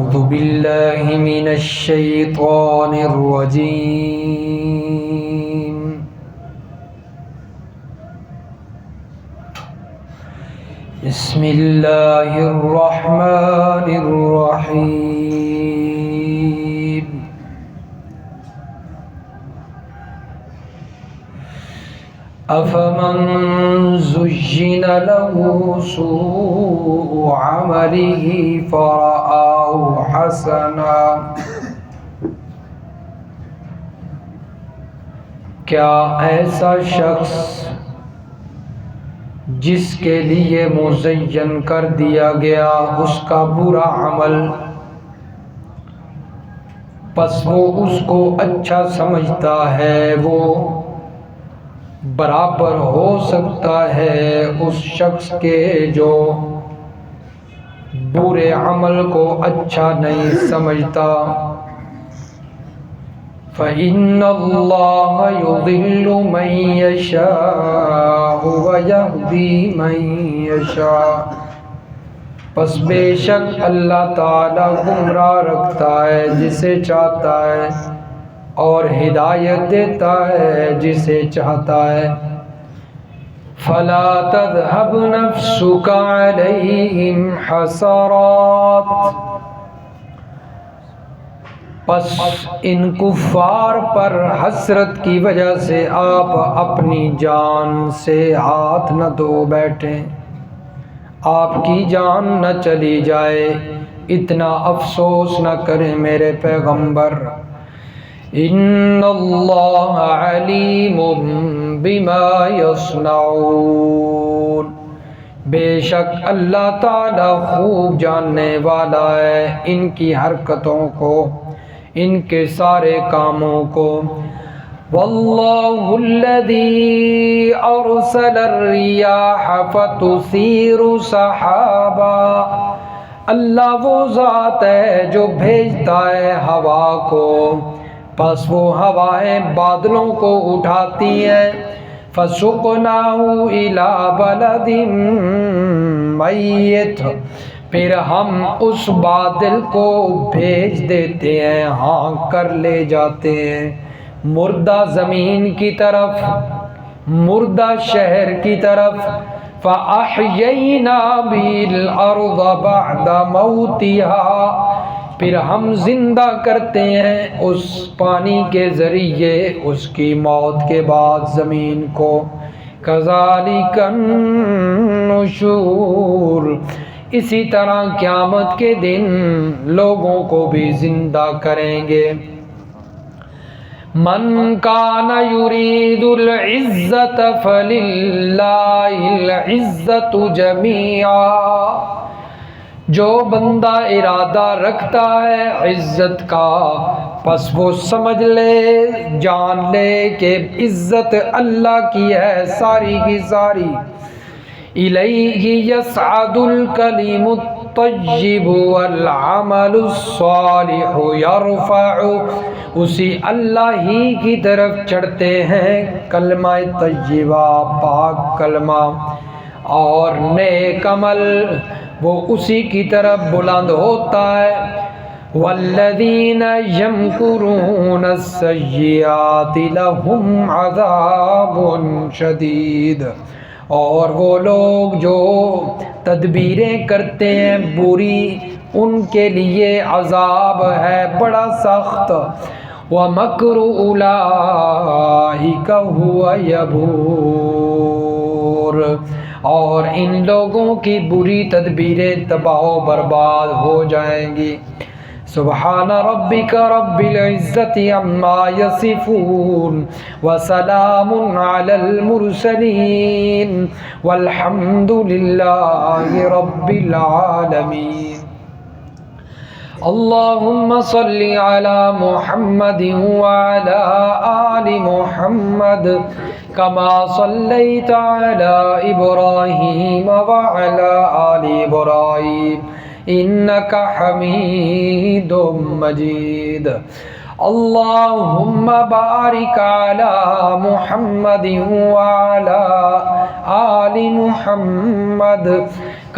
أعوذ بالله من الشيطان الرجيم. بسم الله الرحمن الرحيم. أفمن زين له سوء عمله فرآه حسنا، کیا ایسا شخص جس کے لیے مزین کر دیا گیا اس کا برا عمل، پس وہ اس کو اچھا سمجھتا ہے، وہ برابر ہو سکتا ہے اس شخص کے جو برے عمل کو اچھا نہیں سمجھتا؟ فَإِنَّ اللَّهَ يُضِلُّ مَن يَشَاءُ وَيَهْدِي مَن يَشَاءُ، پس بے شک اللہ تعالی گمراہ رکھتا ہے جسے چاہتا ہے اور ہدایت دیتا ہے جسے چاہتا ہے۔ فَلَا تَذْهَبْ نَفْسُكَ عَلَيْهِمْ حَسَرَاتٍ، پس ان کفار پر حسرت کی وجہ سے آپ اپنی جان سے ہاتھ نہ دھو بیٹھیں، آپ کی جان نہ چلی جائے، اتنا افسوس نہ کریں میرے پیغمبر۔ ان اللہ علیم بما یصنعون، بے شک اللہ تعالی خوب جاننے والا ہے ان کی حرکتوں کو، ان کے سارے کاموں کو۔ واللہ الذی ارسل الریاح فتثیر سحابا، اللہ وہ ذات ہے جو بھیجتا ہے ہوا کو، پس وہ ہوائیں بادلوں کو اٹھاتی ہیں۔ فَسُقْنَاهُ إِلَى بَلَدٍ مَّيِّتٍ، پھر ہم اس بادل کو بھیج دیتے ہیں، ہانک کر لے جاتے ہیں مردہ زمین کی طرف، مردہ شہر کی طرف۔ فَأَحْيَيْنَا بِهِ الْأَرْضَ بَعْدَ مَوْتِهَا، پھر ہم زندہ کرتے ہیں اس پانی کے ذریعے اس کی موت کے بعد زمین کو۔ كَذَلِكَ النُّشُورُ، اسی طرح قیامت کے دن لوگوں کو بھی زندہ کریں گے۔ من کان یرید العزة فللہ العزة جمیعا، جو بندہ ارادہ رکھتا ہے عزت کا، پس وہ سمجھ لے، جان لے کہ عزت اللہ کی ہے ساری کی ساری۔ الیہ یصعد الکلم الطیب والعمل الصالح یرفعہ، اسی اللہ ہی کی طرف چڑھتے ہیں کلمہ طیبہ، پاک کلمہ، اور نیک عمل وہ اسی کی طرف بلند ہوتا ہے۔ والذین یمکرون السیئات لہم عذاب شدید، اور وہ لوگ جو تدبیریں کرتے ہیں بری، ان کے لیے عذاب ہے بڑا سخت۔ وَمَكْرُ أُولَٰئِكَ هُوَ يَبُورُ، اور ان لوگوں کی بری تدبیریں تباہ و برباد ہو جائیں گی۔ سبحان ربک رب العزت عما یصفون وسلام علی المرسلین والحمد للہ رب العالمین۔ اللہم صل علی محمد وعلی آل محمد کما صلیت علی ابراہیم وعلی آل ابراہیم انک حمید مجید۔ اللہم بارک علی محمد وعلی آل محمد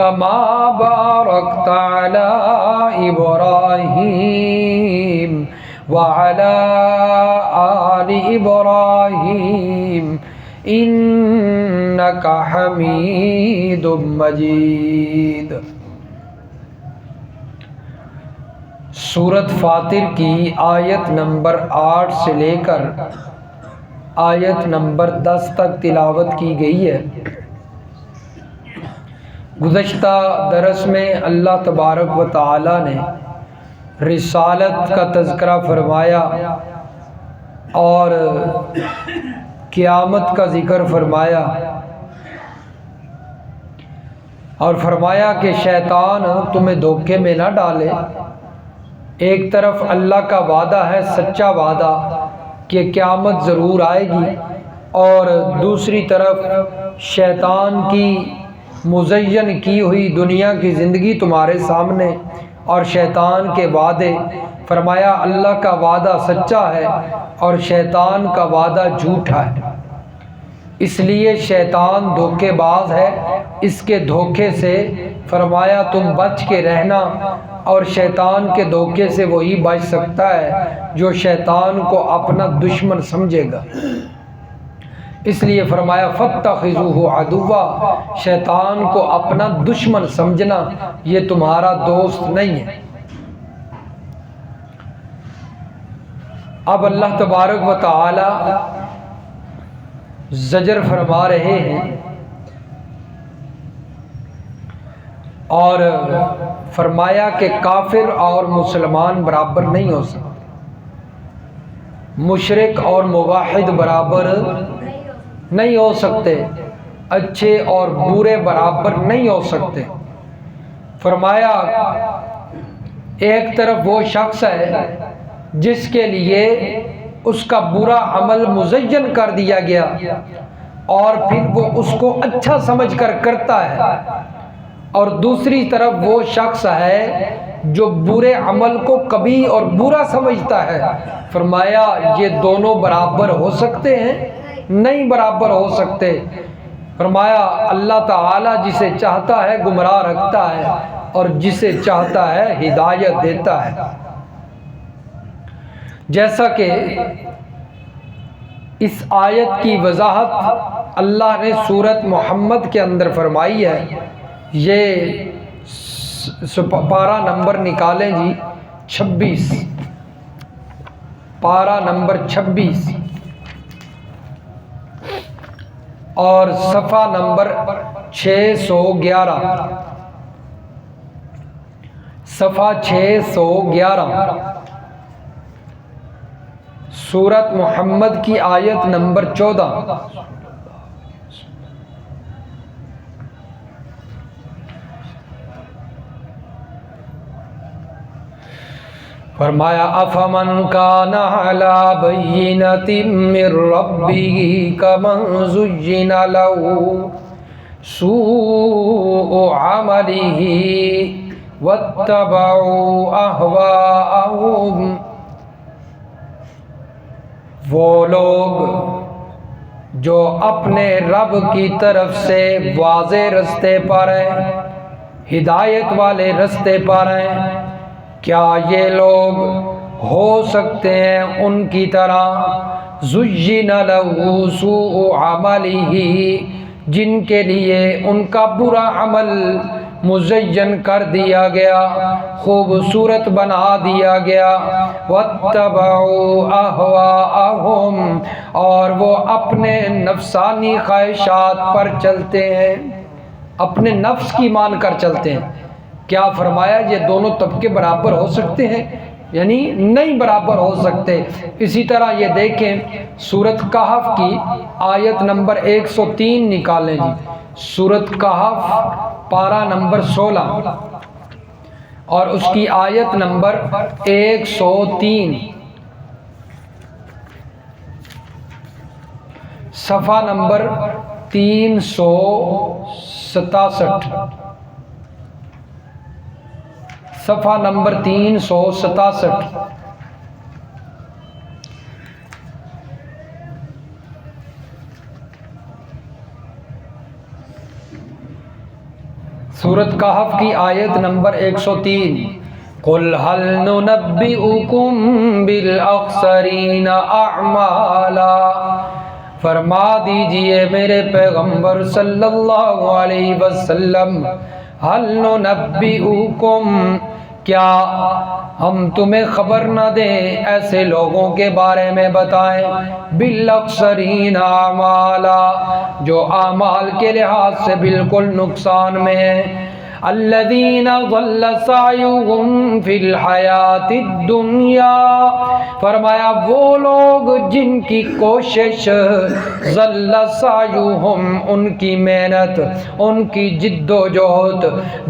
کما بارکت علی ابراہیم وعلی آل ابراہیم انک حمید مجید۔ سورۃ فاطر کی آیت نمبر 8 سے لے کر آیت نمبر 10 تک تلاوت کی گئی ہے۔ گزشتہ درس میں اللہ تبارک و تعالی نے رسالت کا تذکرہ فرمایا اور قیامت کا ذکر فرمایا، اور فرمایا کہ شیطان تمہیں دھوکے میں نہ ڈالے۔ ایک طرف اللہ کا وعدہ ہے، سچا وعدہ کہ قیامت ضرور آئے گی، اور دوسری طرف شیطان کی مزین کی ہوئی دنیا کی زندگی تمہارے سامنے اور شیطان کے وعدے۔ فرمایا اللہ کا وعدہ سچا ہے اور شیطان کا وعدہ جھوٹا ہے، اس لیے شیطان دھوکے باز ہے، اس کے دھوکے سے فرمایا تم بچ کے رہنا، اور شیطان کے دھوکے سے وہی بچ سکتا ہے جو شیطان کو اپنا دشمن سمجھے گا۔ اس لیے فرمایا فاتخذوہ عدوا، شیطان کو اپنا دشمن سمجھنا، یہ تمہارا دوست نہیں ہے۔ اب اللہ تبارک و تعالی زجر فرما رہے ہیں اور فرمایا کہ کافر اور مسلمان برابر نہیں ہو سکتے، مشرک اور موحد برابر نہیں ہو سکتے، اچھے اور برے برابر نہیں ہو سکتے۔ فرمایا ایک طرف وہ شخص ہے جس کے لیے اس کا برا عمل مزین کر دیا گیا اور پھر وہ اس کو اچھا سمجھ کر کرتا ہے، اور دوسری طرف وہ شخص ہے جو برے عمل کو کبھی اور برا سمجھتا ہے۔ فرمایا یہ دونوں برابر ہو سکتے ہیں؟ نہیں برابر ہو سکتے۔ فرمایا اللہ تعالی جسے چاہتا ہے گمراہ رکھتا ہے اور جسے چاہتا ہے ہدایت دیتا ہے۔ جیسا کہ اس آیت کی وضاحت اللہ نے سورۃ محمد کے اندر فرمائی ہے، یہ پارہ نمبر نکالیں جی 26، پارہ نمبر 26 اور صفحہ نمبر 611، صفحہ 611، سورۃ محمد کی آیت نمبر 14۔ فرمایا افمن کان علی بینۃ من ربہ کمن زین لہ سوء عملہ واتبعوا اہواءہم۔ وہ لوگ جو اپنے رب کی طرف سے واضح رستے پر ہیں، ہدایت والے رستے پر ہیں، کیا یہ لوگ ہو سکتے ہیں ان کی طرح زین لہ سوء عملہ، جن کے لیے ان کا برا عمل مزین کر دیا گیا، خوبصورت بنا دیا گیا، واتبعوا اہواءہم، اور وہ اپنے نفسانی خواہشات پر چلتے ہیں، اپنے نفس کی مان کر چلتے ہیں۔ کیا فرمایا یہ دونوں طبقے برابر ہو سکتے ہیں؟ یعنی نہیں برابر ہو سکتے۔ اسی طرح یہ دیکھیں سورۃ کہف کی آیت نمبر 103 نکالیں جی، سورۃ کہف پارہ نمبر 16 اور اس کی آیت نمبر 103، صفحہ نمبر 367، صفحہ نمبر 367۔ سورۃ کہف کی آیت نمبر 103، قُلْ هَلْ نُنَبِّئُكُمْ بِالْأَخْسَرِينَ أَعْمَالًا، فرما دیجئے میرے پیغمبر صلی اللہ علیہ وسلم، هَلْ نُنَبِّئُكُمْ، کیا ہم تمہیں خبر نہ دیں ایسے لوگوں کے بارے میں بتائیں، بالاخسرین اعمالا، جو اعمال کے لحاظ سے بالکل نقصان میں ہیں، الذین ضل سعیہم فی الحیات الدنیا، فرمایا وہ لوگ جن کی کوشش، ضل سعیہم، ان کی محنت، ان کی جد و جہد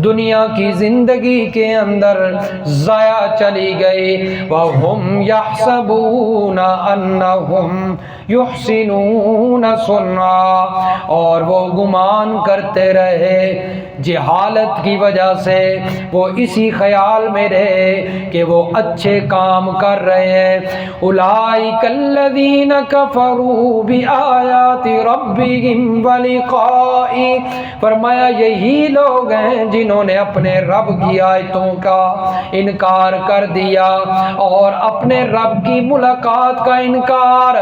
دنیا کی زندگی کے اندر ضائع چلی گئی، وَهُمْ يَحْسَبُونَ أَنَّهُمْ يُحْسِنُونَ صُنْعًا، اور وہ گمان کرتے رہے جہالت کی وجہ سے، وہ اسی خیال میں رہے کہ وہ اچھے کام کر رہے ہیں، اولئک الذین کفروا بآیات ربہم ولقائہ، فرمایا یہی لوگ ہیں جنہوں نے اپنے رب کی آیتوں کا انکار کر دیا اور اپنے رب کی ملاقات کا انکار،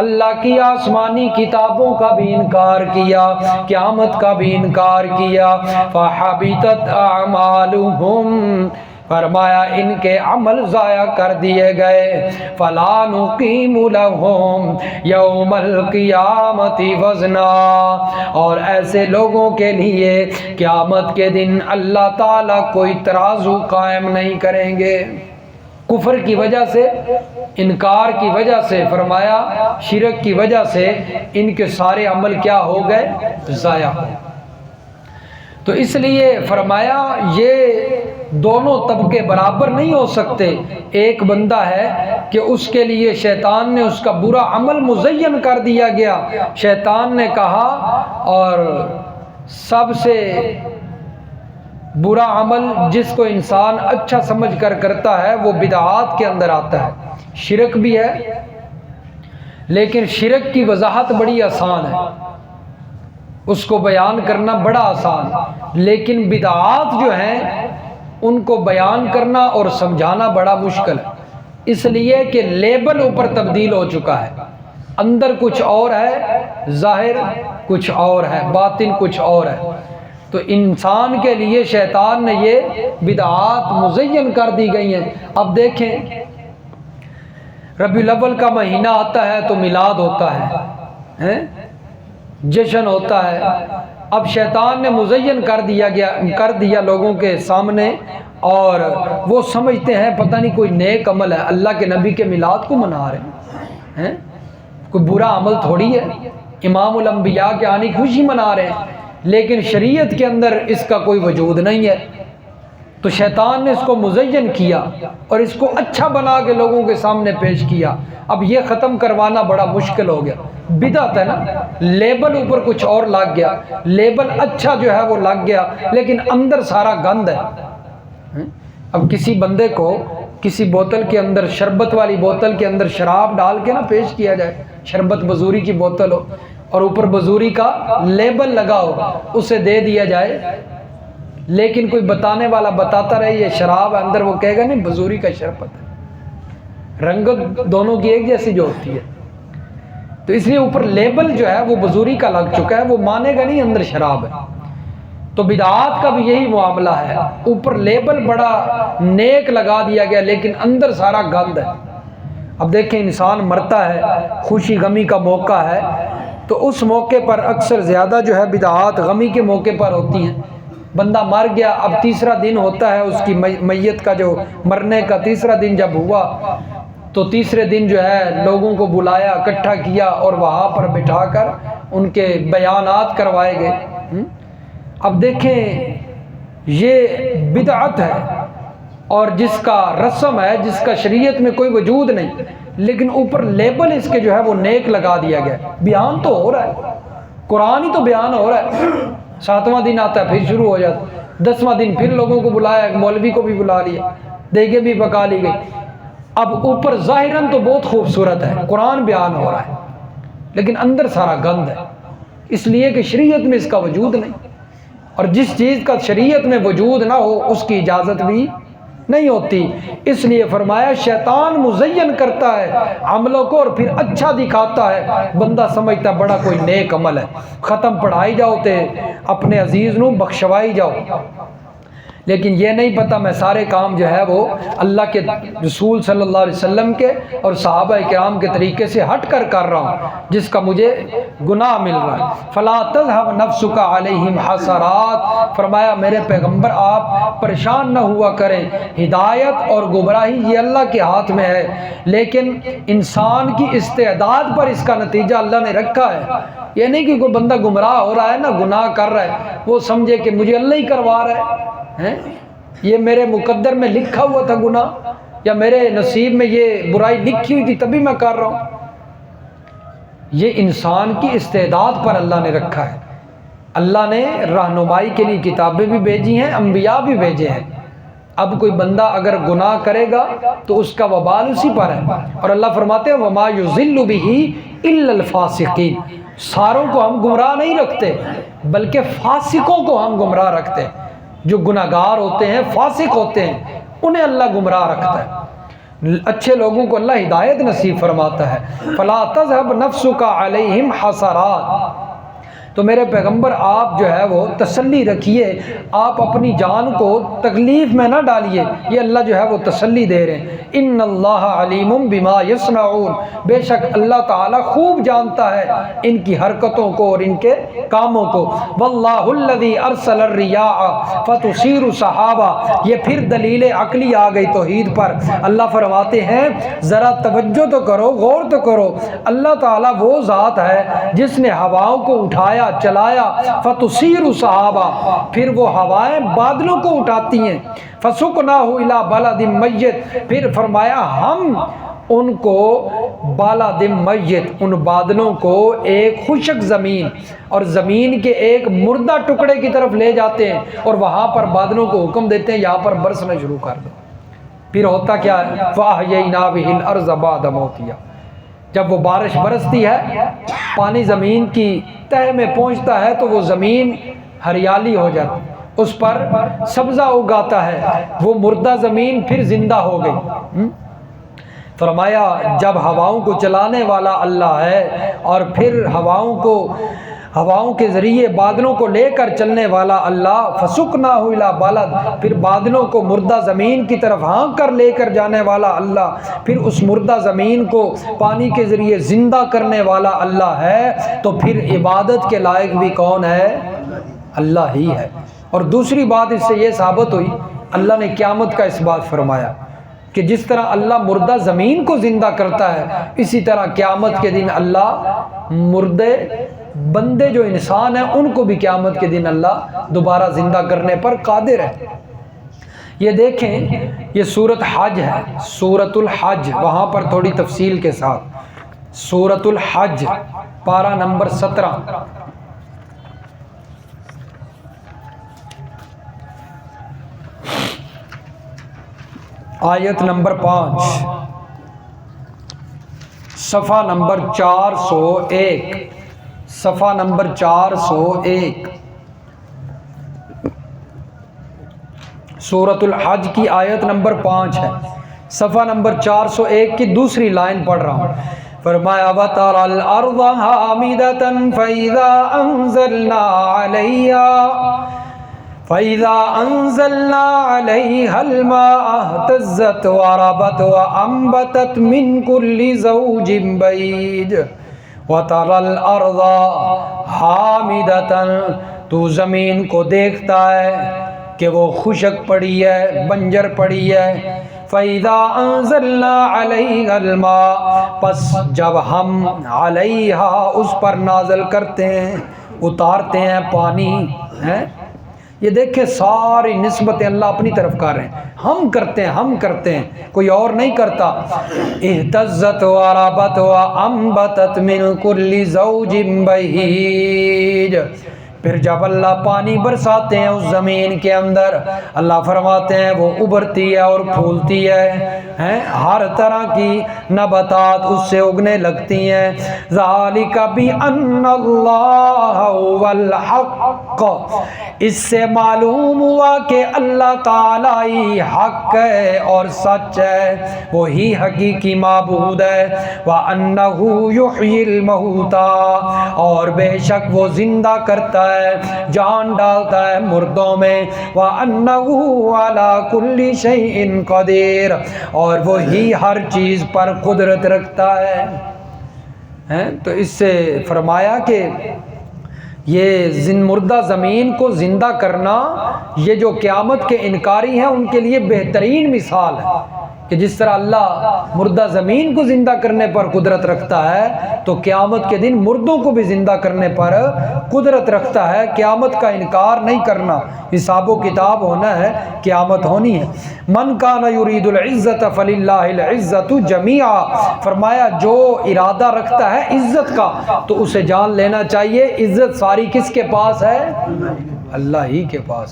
اللہ کی آسمانی کتابوں کا بھی انکار کیا، قیامت کا بھی انکار کیا، فحبطت اعمالہم، فرمایا ان کے عمل ضائع کر دیے گئے، فلا نقیم لہم یوم القیامت وزنا، اور ایسے لوگوں کے لیے قیامت کے دن اللہ تعالیٰ کوئی ترازو قائم نہیں کریں گے۔ کفر کی وجہ سے، انکار کی وجہ سے، فرمایا شرک کی وجہ سے ان کے سارے عمل کیا ہو گئے؟ ضائع ہو۔ تو اس لیے فرمایا یہ دونوں طبقے برابر نہیں ہو سکتے۔ ایک بندہ ہے کہ اس کے لیے شیطان نے اس کا برا عمل مزین کر دیا گیا، شیطان نے کہا، اور سب سے برا عمل جس کو انسان اچھا سمجھ کر کرتا ہے وہ بدعات کے اندر آتا ہے، شرک بھی ہے، لیکن شرک کی وضاحت بڑی آسان ہے، اس کو بیان کرنا بڑا آسان، لیکن بدعات جو ہیں ان کو بیان کرنا اور سمجھانا بڑا مشکل ہے، اس لیے کہ لیبل اوپر تبدیل ہو چکا ہے، اندر کچھ اور ہے، ظاہر کچھ اور ہے، باطن کچھ اور ہے۔ تو انسان کے لیے شیطان نے یہ بدعات مزین کر دی گئی ہیں۔ اب دیکھیں ربیع الاول کا مہینہ آتا ہے تو میلاد ہوتا ہے، جشن ہوتا ہے، اب شیطان نے مزین کر دیا لوگوں کے سامنے، اور وہ سمجھتے ہیں پتہ نہیں کوئی نیک عمل ہے، اللہ کے نبی کے میلاد کو منا رہے ہیں، کوئی برا عمل تھوڑی ہے، امام الانبیاء کے آنے کی خوشی منا رہے ہیں، لیکن شریعت کے اندر اس کا کوئی وجود نہیں ہے۔ تو شیطان نے اس کو مزین کیا اور اس کو اچھا بنا کے لوگوں کے سامنے پیش کیا۔ اب یہ ختم کروانا بڑا مشکل ہو گیا، بدعت ہے نا، لیبل اوپر کچھ اور لگ گیا، لیبل اچھا جو ہے وہ لگ گیا، لیکن اندر سارا گند ہے۔ اب کسی بندے کو کسی بوتل کے اندر، شربت والی بوتل کے اندر شراب ڈال کے نا پیش کیا جائے، شربت بزوری کی بوتل ہو اور اوپر بزوری کا لیبل لگا ہو، اسے دے دیا جائے، لیکن کوئی بتانے والا بتاتا رہے یہ شراب ہے، اندر وہ کہے گا نہیں بزوری کا شربت ہے، رنگت دونوں کی ایک جیسی جو ہوتی ہے، تو اس لیے اوپر لیبل جو ہے وہ بزوری کا لگ چکا ہے، وہ مانے گا نہیں اندر شراب ہے۔ تو بدعات کا بھی یہی معاملہ ہے، اوپر لیبل بڑا نیک لگا دیا گیا لیکن اندر سارا گند ہے۔ اب دیکھیں انسان مرتا ہے، خوشی غمی کا موقع ہے، تو اس موقع پر اکثر زیادہ جو ہے بدعات غمی کے موقع پر ہوتی ہیں۔ بندہ مر گیا، اب تیسرا دن ہوتا ہے اس کی میت کا، جو مرنے کا تیسرا دن جب ہوا تو تیسرے دن جو ہے لوگوں کو بلایا، اکٹھا کیا اور وہاں پر بٹھا کر ان کے بیانات کروائے گئے۔ اب دیکھیں یہ بدعت ہے، اور جس کا رسم ہے، جس کا شریعت میں کوئی وجود نہیں، لیکن اوپر لیبل اس کے جو ہے وہ نیک لگا دیا گیا۔ بیان تو ہو رہا ہے، قرآن ہی تو بیان ہو رہا ہے، 7واں دن آتا ہے پھر شروع ہو جاتا ہے، 10واں دن پھر لوگوں کو بلایا، مولوی کو بھی بلا لیا، دیگیں بھی پکا لی گئی۔ اب اوپر ظاہراً تو بہت خوبصورت ہے، قرآن بیان ہو رہا ہے، لیکن اندر سارا گند ہے، اس لیے کہ شریعت میں اس کا وجود نہیں۔ اور جس چیز کا شریعت میں وجود نہ ہو اس کی اجازت بھی نہیں ہوتی۔ اس لیے فرمایا شیطان مزین کرتا ہے عملوں کو اور پھر اچھا دکھاتا ہے، بندہ سمجھتا بڑا کوئی نیک عمل ہے، ختم پڑھائی جاؤ تے اپنے عزیز نو بخشوائی جاؤ، لیکن یہ نہیں پتہ میں سارے کام جو ہے وہ اللہ کے رسول صلی اللہ علیہ وسلم کے اور صحابہ کرام کے طریقے سے ہٹ کر رہا ہوں، جس کا مجھے گناہ مل رہا ہے۔ فلا تذهب نفسك علیہم حسرات، فرمایا میرے پیغمبر آپ پریشان نہ ہوا کریں، ہدایت اور گمراہی یہ اللہ کے ہاتھ میں ہے، لیکن انسان کی استعداد پر اس کا نتیجہ اللہ نے رکھا ہے۔ یہ نہیں کہ کوئی بندہ گمراہ ہو رہا ہے نا، گناہ کر رہا ہے، وہ سمجھے کہ مجھے اللہ ہی کروا رہا ہے، یہ میرے مقدر میں لکھا ہوا تھا گناہ، یا میرے نصیب میں یہ برائی لکھی ہوئی تھی تبھی میں کر رہا ہوں۔ یہ انسان کی استعداد پر اللہ نے رکھا ہے۔ اللہ نے رہنمائی کے لیے کتابیں بھی بھیجی ہیں، انبیاء بھی بھیجے ہیں۔ اب کوئی بندہ اگر گناہ کرے گا تو اس کا وبال اسی پر ہے، اور اللہ فرماتے ہیں وما یضل بہ الا الفاسقین، ساروں کو ہم گمراہ نہیں رکھتے بلکہ فاسقوں کو ہم گمراہ رکھتے ہیں، جو گناہگار ہوتے ہیں فاسق ہوتے ہیں انہیں اللہ گمراہ رکھتا ہے، اچھے لوگوں کو اللہ ہدایت نصیب فرماتا ہے۔ فلا تذهب نفسك علیہم حسرات، تو میرے پیغمبر آپ جو ہے وہ تسلی رکھیے، آپ اپنی جان کو تکلیف میں نہ ڈالیے، یہ اللہ جو ہے وہ تسلی دے رہے ہیں۔ ان اللہ علیم بما یصنعون، بے شک اللہ تعالیٰ خوب جانتا ہے ان کی حرکتوں کو اور ان کے کاموں کو۔ واللہ الذی ارسل الرياح فتثیر سحابا، یہ پھر دلیل عقلی آ گئی توحید پر۔ اللہ فرماتے ہیں ذرا توجہ تو کرو، غور تو کرو، اللہ تعالیٰ وہ ذات ہے جس نے ہواؤں کو اٹھایا چلایا، فتثیر سحابا، پھر وہ ہوائیں بادلوں کو اٹھاتی ہیں، فسقناہ الی بلد میت، پھر فرمایا ہم ان کو بالاد میت، ان بادلوں کو ایک خشک زمین اور زمین کے ایک مردہ ٹکڑے کی طرف لے جاتے ہیں، اور وہاں پر بادلوں کو حکم دیتے ہیں یہاں پر برسنا شروع کر دو۔ پھر ہوتا کیا ہے فاحیینا بہ الارض بعد موتہا، جب وہ بارش برستی ہے پانی زمین کی تہہ میں پہنچتا ہے تو وہ زمین ہریالی ہو جاتی ہے، اس پر سبزہ اگاتا ہے، وہ مردہ زمین پھر زندہ ہو گئی۔ فرمایا جب ہواؤں کو چلانے والا اللہ ہے اور پھر ہواؤں کے ذریعے بادلوں کو لے کر چلنے والا اللہ، فسقناہ الی بلد، پھر بادلوں کو مردہ زمین کی طرف ہانک کر لے کر جانے والا اللہ، پھر اس مردہ زمین کو پانی کے ذریعے زندہ کرنے والا اللہ ہے، تو پھر عبادت کے لائق بھی کون ہے؟ اللہ ہی ہے۔ اور دوسری بات اس سے یہ ثابت ہوئی، اللہ نے قیامت کا اس بات فرمایا کہ جس طرح اللہ مردہ زمین کو زندہ کرتا ہے، اسی طرح قیامت کے دن اللہ مردے بندے جو انسان ہیں ان کو بھی قیامت کے دن اللہ دوبارہ زندہ کرنے پر قادر ہے۔ یہ دیکھیں یہ سورۃ حج ہے، سورۃ الحج، وہاں پر تھوڑی تفصیل کے ساتھ سورۃ الحج پارہ نمبر 17، آیت نمبر 5، صفحہ نمبر 401، صفحہ نمبر 401، سورۃ الحج کی آیت نمبر 5 ہے، صفحہ نمبر 401 کی دوسری لائن پڑھ رہا ہوں۔ فرمایا وَتَرَى الْأَرْضَ هَامِدَةً فَإِذَا أَنزَلْنَا عَلَيْهَا الْمَاءَ اهْتَزَّتْ وَرَبَتْ وَأَنبَتَتْ مِنْ كُلِّ زَوْجٍ بَهِيجٍ وَتَرَى الْأَرْضَ حَامِدَةً، تو زمین کو دیکھتا ہے کہ وہ خشک پڑی ہے، بنجر پڑی ہے۔ فَإِذَا أَنزَلْنَا عَلَيْهَا الْمَاءَ، پس جب ہم علیہا اس پر نازل کرتے ہیں، اتارتے ہیں پانی ہے۔ یہ دیکھیں ساری نسبتیں اللہ اپنی طرف کر رہے ہیں، ہم کرتے ہیں، کوئی اور نہیں کرتا۔ اہتزت وربت وانبتت من کل زوج بہیج، پھر جب اللہ پانی برساتے ہیں اس زمین کے اندر، اللہ فرماتے ہیں وہ ابھرتی ہے اور پھولتی ہے، ہر طرح کی نباتات اس سے اگنے لگتی ہیں۔ ذالک بأن اللہ هو الحق، اس سے معلوم ہوا کہ اللہ تعالیٰ ہی حق ہے اور سچ ہے، وہی حقیقی معبود ہے۔ وَأَنَّهُ يُحْيِي الْمَوْتَى، اور بے شک وہ زندہ کرتا ہے، جان ڈالتا ہے مردوں میں۔ وَأَنَّهُ عَلَى كُلِّ شَيْءٍ قَدِيرٌ، اور وہی ہر چیز پر قدرت رکھتا ہے۔ تو اس سے فرمایا کہ یہ مردہ زمین کو زندہ کرنا، یہ جو قیامت کے انکاری ہیں ان کے لیے بہترین مثال ہے کہ جس طرح اللہ مردہ زمین کو زندہ کرنے پر قدرت رکھتا ہے تو قیامت کے دن مردوں کو بھی زندہ کرنے پر قدرت رکھتا ہے۔ قیامت کا انکار نہیں کرنا، حساب و کتاب ہونا ہے، قیامت ہونی ہے۔ من کان یرید العزت فللہ العزت جمیعا، فرمایا جو ارادہ رکھتا ہے عزت کا تو اسے جان لینا چاہیے عزت ساری کس کے پاس ہے؟ اللہ ہی کے پاس۔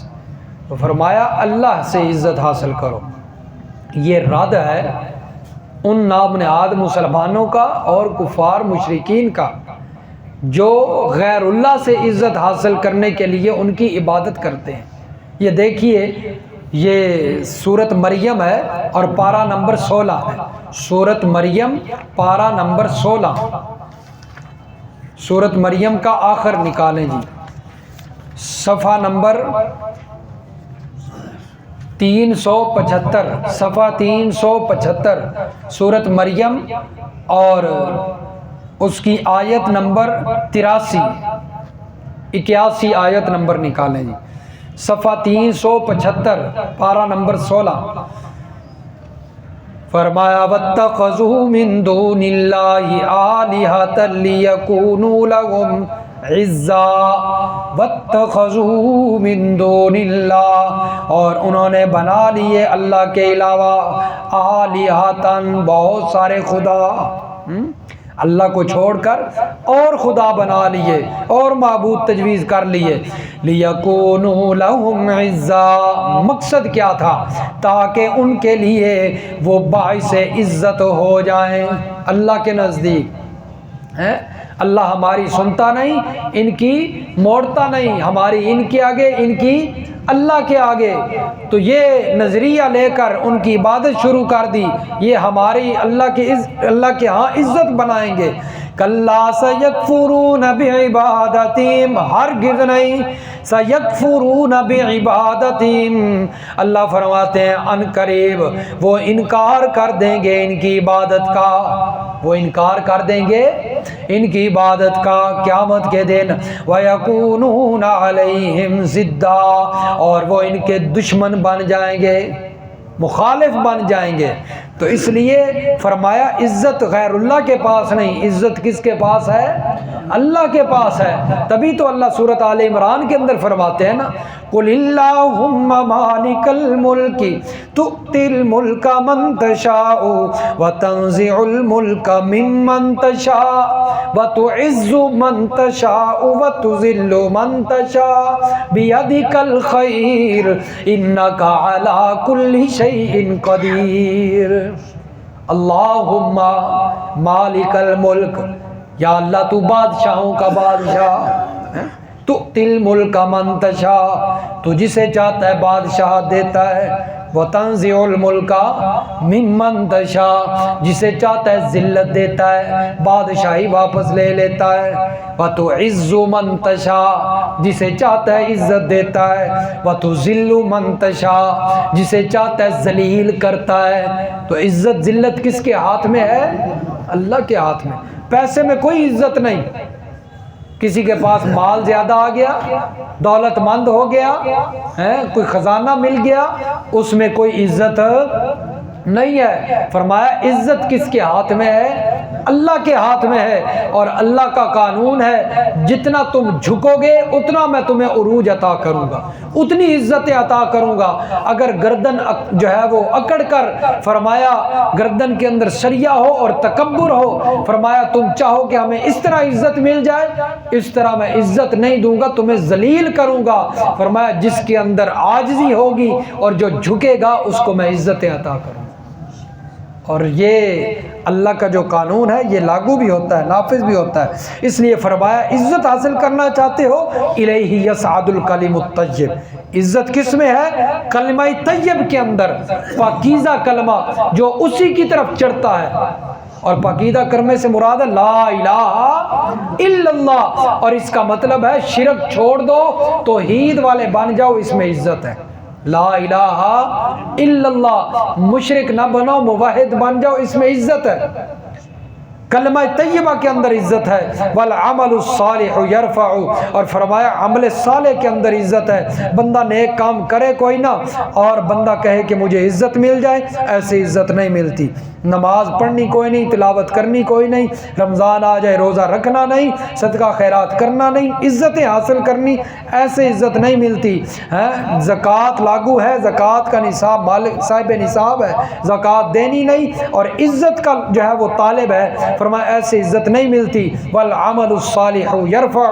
تو فرمایا اللہ سے عزت حاصل کرو۔ یہ رد ہے ان نابنیاد مسلمانوں کا اور کفار مشرکین کا جو غیر اللہ سے عزت حاصل کرنے کے لیے ان کی عبادت کرتے ہیں۔ یہ دیکھیے، یہ سورۃ مریم ہے اور پارہ نمبر 16 ہے۔ سورۃ مریم پارہ نمبر 16، سورۃ مریم کا آخر نکالیں جی، صفحہ نمبر 375، صفحہ 375 سورۃ مریم اور اس کی آیت نمبر 81 آیت نمبر نکالیں جی، صفحہ 375 پارہ نمبر 16۔ فرمایا واتخذوا من دون اللہ آلہۃ لیکونوا لہم عزا، واتخذوا من دون اللہ، اور انہوں نے بنا لیے اللہ کے علاوہ آلہۃ بہت سارے خدا، اللہ کو چھوڑ کر اور خدا بنا لیے اور معبود تجویز کر لیے۔ لیکونوا لہم عزا، مقصد کیا تھا؟ تاکہ ان کے لیے وہ باعث عزت ہو جائیں اللہ کے نزدیک۔ اللہ ہماری سنتا نہیں، ان کی موڑتا نہیں، ہماری ان کے آگے، ان کی اللہ کے آگے۔ تو یہ نظریہ لے کر ان کی عبادت شروع کر دی، یہ ہماری اللہ کے ہاں عزت بنائیں گے۔ کلا سیکفرون بعبادتہم، ہرگز نہیں، سیکفرون بعبادتہم، اللہ فرماتے ہیں ان قریب وہ انکار کر دیں گے ان کی عبادت کا، وہ انکار کر دیں گے ان کی عبادت کا قیامت کے دن۔ وَيَكُونُونَ عَلَيْهِمْ ضِدًّا، اور وہ ان کے دشمن بن جائیں گے، مخالف بن جائیں گے۔ تو اس لیے فرمایا عزت غیر اللہ کے پاس نہیں، عزت کس کے پاس ہے؟ اللہ کے پاس ہے۔ تبھی تو اللہ سورۃ آل عمران کے اندر فرماتے ہیں نا، قُلِ اللَّهُمَّ مَالِكَ الْمُلْكِ تُؤْتِي الْمُلْكَ مَن تَشَاءُ وَتَنزِعُ الْمُلْكَ مِمَّن تَشَاءُ وَتُعِزُّ مَن تَشَاءُ وَتُذِلُّ مَن تَشَاءُ بِيَدِكَ الْخَيْرُ إِنَّكَ عَلَى كُلِّ شَيْءٍ قَدِيرٌ۔ اللہم مالک الملک، یا اللہ تو بادشاہوں کا بادشاہ، تؤتی الملک من تشاء، تو جسے چاہتا ہے بادشاہ دیتا ہے، وتنزع الملک ممن تشاء، جسے چاہتا ہے ذلت دیتا ہے، بادشاہی واپس لے لیتا ہے، وتعز من تشاء، جسے چاہتا ہے عزت دیتا ہے، وتذل من تشاء، جسے چاہتا ہے ذلیل کرتا ہے۔ تو عزت ذلت کس کے ہاتھ میں ہے؟ اللہ کے ہاتھ میں۔ پیسے میں کوئی عزت نہیں، کسی کے پاس مال زیادہ آ گیا، دولت مند ہو گیا، کوئی خزانہ مل گیا، اس میں کوئی عزت نہیں ہے۔ فرمایا عزت کس کے ہاتھ میں ہے؟ اللہ کے ہاتھ میں ہے اور اللہ کا قانون ہے، جتنا تم جھکو گے اتنا میں تمہیں عروج عطا کروں گا، اتنی عزتیں عطا کروں گا۔ اگر گردن جو ہے وہ اکڑ کر، فرمایا گردن کے اندر سریا ہو اور تکبر ہو، فرمایا تم چاہو کہ ہمیں اس طرح عزت مل جائے، اس طرح میں عزت نہیں دوں گا، تمہیں ذلیل کروں گا۔ فرمایا جس کے اندر عاجزی ہوگی اور جو جھکے گا اس کو میں عزتیں عطا کروں گا۔ اور یہ اللہ کا جو قانون ہے یہ لاگو بھی ہوتا ہے، نافذ بھی ہوتا ہے۔ اس لیے فرمایا عزت حاصل کرنا چاہتے ہو، الیہ یصعد الکلم الطیب، عزت کس میں ہے؟ کلمہ طیب کے اندر، پاکیزہ کلمہ جو اسی کی طرف چڑھتا ہے۔ اور پاکیزہ کلمے سے مراد ہے لا الہ الا اللہ، اور اس کا مطلب ہے شرک چھوڑ دو، توحید والے بن جاؤ، اس میں عزت ہے۔ لا الہ الا اللہ، مشرک نہ بنو، موحد بن جاؤ، اس میں عزت ہے۔ کلمہ طیبہ کے اندر عزت ہے۔ والعمل الصالح یرفع، اور فرمایا عمل صالح کے اندر عزت ہے۔ بندہ نیک کام کرے کوئی نہ اور بندہ کہے کہ مجھے عزت مل جائے، ایسے عزت نہیں ملتی۔ نماز پڑھنی کوئی نہیں، تلاوت کرنی کوئی نہیں، رمضان آ جائے روزہ رکھنا نہیں، صدقہ خیرات کرنا نہیں، عزتیں حاصل کرنی، ایسے عزت نہیں ملتی۔ زکوٰۃ لاگو ہے، زکوٰۃ کا نصاب مالک صاحب نصاب ہے، زکوٰۃ دینی نہیں، اور عزت کا جو ہے وہ طالب ہے، فرمایا ایسے عزت نہیں ملتی۔ والعمل الصالح یرفع،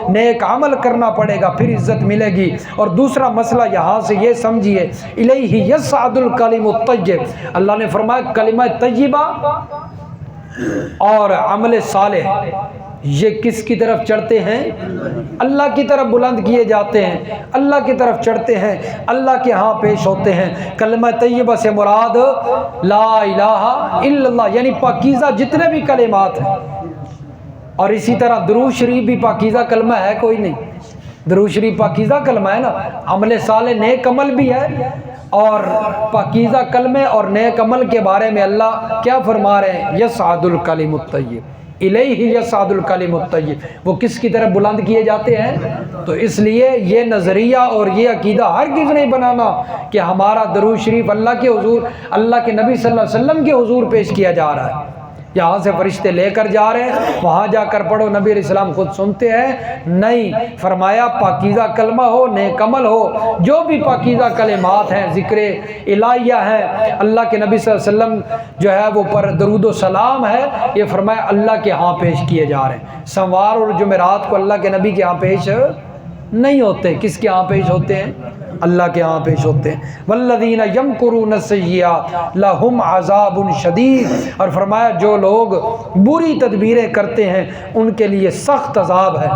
نیک عمل کرنا پڑے گا پھر عزت ملے گی۔ اور دوسرا مسئلہ یہاں سے یہ سمجھیے، الیہ یصعد الکلم الطیب، اللہ نے فرمایا کلمہ طیبہ اور عمل صالح یہ کس کی طرف چڑھتے ہیں؟ اللہ کی طرف بلند کیے جاتے ہیں، اللہ کی طرف چڑھتے ہیں، اللہ کے ہاں پیش ہوتے ہیں۔ کلمہ طیبہ سے مراد لا الہ الا اللہ، یعنی پاکیزہ جتنے بھی کلمات ہیں۔ اور اسی طرح درود شریف بھی پاکیزہ کلمہ ہے کوئی نہیں؟ درود شریف پاکیزہ کلمہ ہے نا۔ عمل صالح نیک عمل بھی ہے، اور پاکیزہ کلمے اور نیک عمل کے بارے میں اللہ کیا فرما رہے ہیں؟ یصعد الکلم الطیب، الیہ یصعد الکلم الطیب، وہ کس کی طرف بلند کیے جاتے ہیں؟ تو اس لیے یہ نظریہ اور یہ عقیدہ ہرگز نہیں بنانا کہ ہمارا درود شریف اللہ کے حضور، اللہ کے نبی صلی اللہ علیہ وسلم کے حضور پیش کیا جا رہا ہے، یہاں سے فرشتے لے کر جا رہے ہیں، وہاں جا کر پڑھو، نبی علیہ السلام خود سنتے ہیں نہیں۔ فرمایا پاکیزہ کلمہ ہو، نیک عمل ہو، جو بھی پاکیزہ کلمات ہیں، ذکر الہیہ ہیں، اللہ کے نبی صلی اللہ علیہ وسلم جو ہے وہ پر درود و سلام ہے، یہ فرمایا اللہ کے ہاں پیش کیے جا رہے ہیں۔ سوار اور جمعرات کو اللہ کے نبی کے ہاں پیش نہیں ہوتے، کس کے ہاں پیش ہوتے ہیں؟ اللہ کے ہاں پیش ہوتے ہیں۔ والذین یمکرون السیئات لہم عذاب شدید، اور فرمایا جو لوگ بری تدبیریں کرتے ہیں ان کے لیے سخت عذاب ہے۔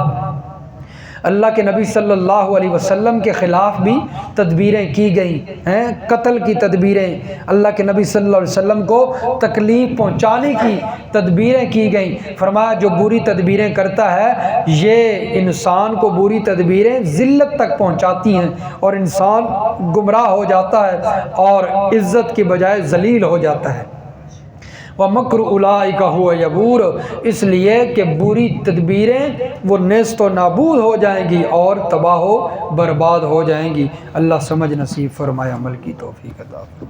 اللہ کے نبی صلی اللہ علیہ وسلم کے خلاف بھی تدبیریں کی گئی ہیں، قتل کی تدبیریں، اللہ کے نبی صلی اللہ علیہ وسلم کو تکلیف پہنچانے کی تدبیریں کی گئیں۔ فرمایا جو بری تدبیریں کرتا ہے یہ انسان کو بری تدبیریں ذلت تک پہنچاتی ہیں اور انسان گمراہ ہو جاتا ہے اور عزت کی بجائے ذلیل ہو جاتا ہے۔ وَمَكْرُ أُولَٰئِكَ هُوَ يَبُورُ، اس لیے کہ بری تدبیریں وہ نیست و نابود ہو جائیں گی اور تباہ و برباد ہو جائیں گی۔ اللہ سمجھ نصیب فرمائے، عمل کی توفیق عطا فرمائے۔